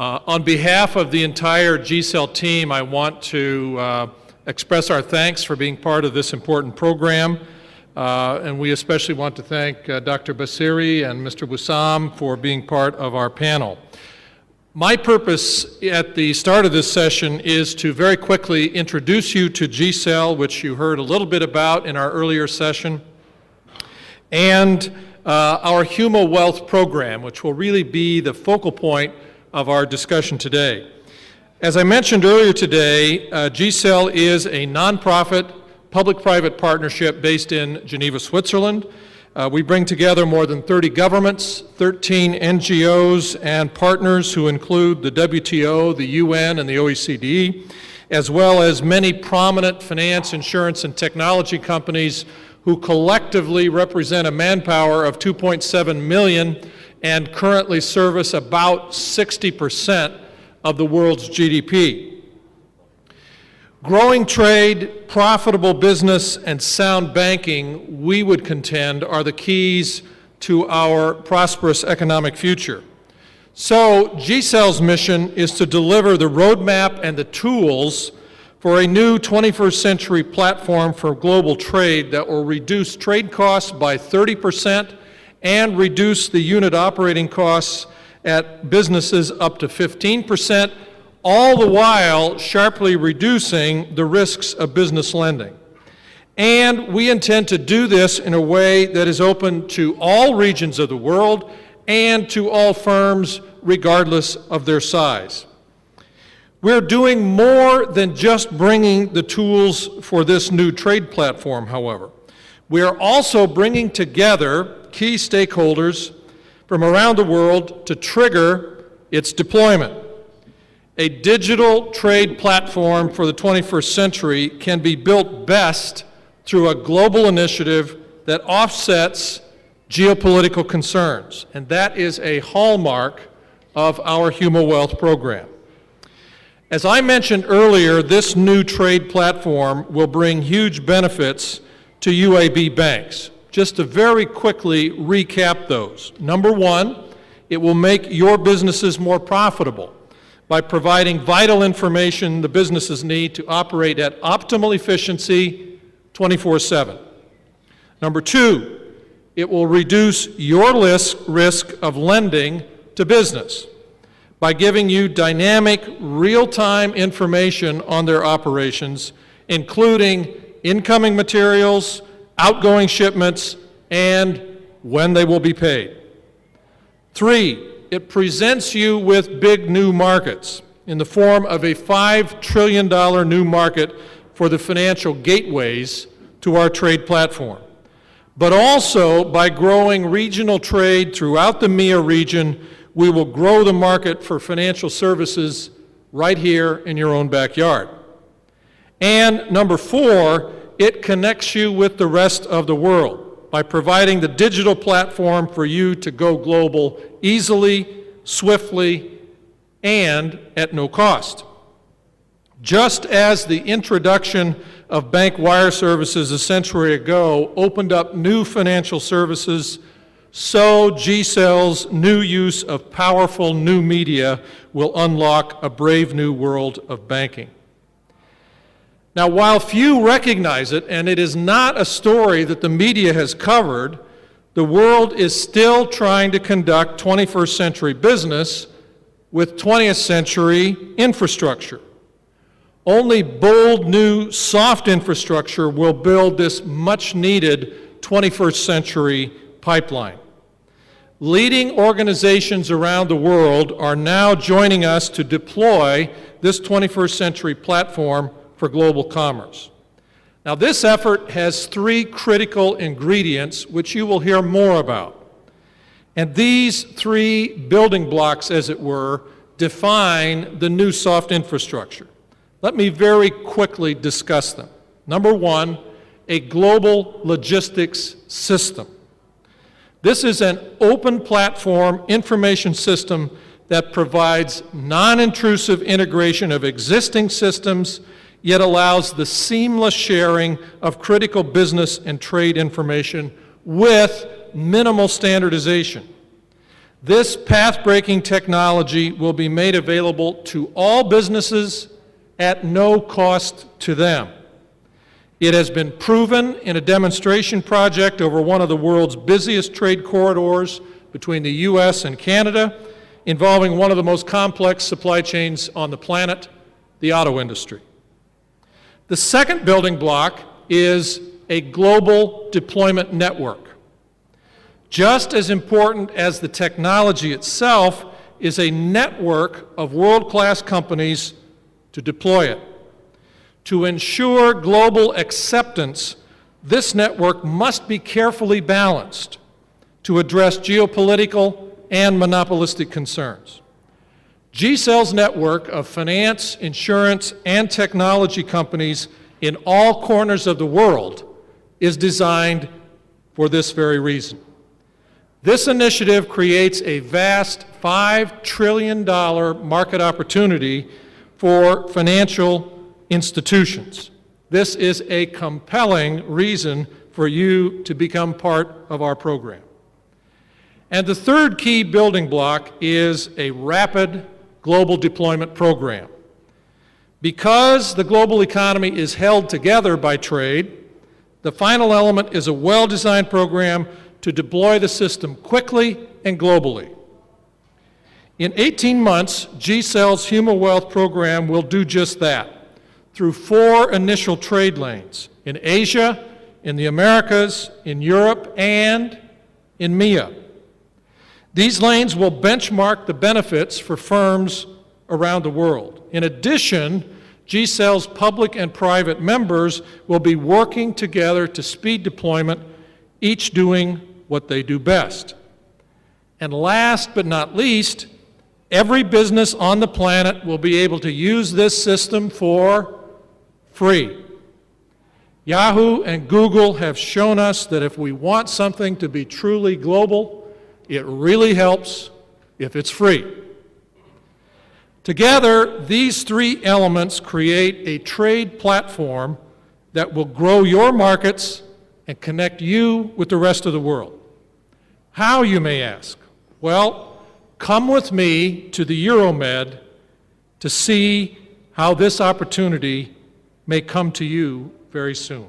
On behalf of the entire GCEL team, I want to express our thanks for being part of this important program. And we especially want to thank Dr. Basiri and Mr. Wissam for being part of our panel. My purpose at the start of this session is to very quickly introduce you to GCEL, which you heard a little bit about in our earlier session, and our HumaWealth Program, which will really be the focal point of our discussion today. As I mentioned earlier today, GCEL is a nonprofit public-private partnership based in Geneva, Switzerland. We bring together more than 30 governments, 13 NGOs, and partners who include the WTO, the UN, and the OECD, as well as many prominent finance, insurance, and technology companies who collectively represent a manpower of 2.7 million and currently service about 60% of the world's GDP. Growing trade, profitable business, and sound banking, we would contend, are the keys to our prosperous economic future. So GCEL's mission is to deliver the roadmap and the tools for a new 21st century platform for global trade that will reduce trade costs by 30% and reduce the unit operating costs at businesses up to 15%, all the while sharply reducing the risks of business lending. And we intend to do this in a way that is open to all regions of the world and to all firms, regardless of their size. We're doing more than just bringing the tools for this new trade platform, however. We are also bringing together key stakeholders from around the world to trigger its deployment. A digital trade platform for the 21st century can be built best through a global initiative that offsets geopolitical concerns, and that is a hallmark of our HumaWealth program. As I mentioned earlier, this new trade platform will bring huge benefits to UAB banks. Just to very quickly recap those. Number one, it will make your businesses more profitable by providing vital information the businesses need to operate at optimal efficiency 24/7. Number two, it will reduce your risk of lending to business by giving you dynamic, real-time information on their operations, including incoming materials, outgoing shipments, and when they will be paid. Three, it presents you with big new markets in the form of a $5 trillion new market for the financial gateways to our trade platform, but also by growing regional trade throughout the MEA region. We will grow the market for financial services right here in your own backyard. And number four, it connects you with the rest of the world by providing the digital platform for you to go global easily, swiftly, and at no cost. Just as the introduction of bank wire services a century ago opened up new financial services, so GCEL's new use of powerful new media will unlock a brave new world of banking. Now, while few recognize it, and it is not a story that the media has covered, the world is still trying to conduct 21st century business with 20th century infrastructure. Only bold new soft infrastructure will build this much needed 21st century pipeline. Leading organizations around the world are now joining us to deploy this 21st century platform for global commerce. Now, this effort has three critical ingredients which you will hear more about. And these three building blocks, as it were, define the new soft infrastructure. Let me very quickly discuss them. Number one, a global logistics system. This is an open platform information system that provides non-intrusive integration of existing systems, yet allows the seamless sharing of critical business and trade information with minimal standardization. This path-breaking technology will be made available to all businesses at no cost to them. It has been proven in a demonstration project over one of the world's busiest trade corridors between the U.S. and Canada, involving one of the most complex supply chains on the planet, the auto industry. The second building block is a global deployment network. Just as important as the technology itself is a network of world-class companies to deploy it. To ensure global acceptance, this network must be carefully balanced to address geopolitical and monopolistic concerns. GCEL's network of finance, insurance, and technology companies in all corners of the world is designed for this very reason. This initiative creates a vast $5 trillion market opportunity for financial institutions. This is a compelling reason for you to become part of our program. And the third key building block is a rapid global deployment program. Because the global economy is held together by trade, the final element is a well-designed program to deploy the system quickly and globally. In 18 months, GCEL's HumaWealth Program will do just that through 4 initial trade lanes in Asia, in the Americas, in Europe, and in MEA. These lanes will benchmark the benefits for firms around the world. In addition, GCEL's public and private members will be working together to speed deployment, each doing what they do best. And last but not least, every business on the planet will be able to use this system for free. Yahoo and Google have shown us that if we want something to be truly global, it really helps if it's free. Together, these 3 elements create a trade platform that will grow your markets and connect you with the rest of the world. How, you may ask? Well, come with me to the Euromed to see how this opportunity may come to you very soon.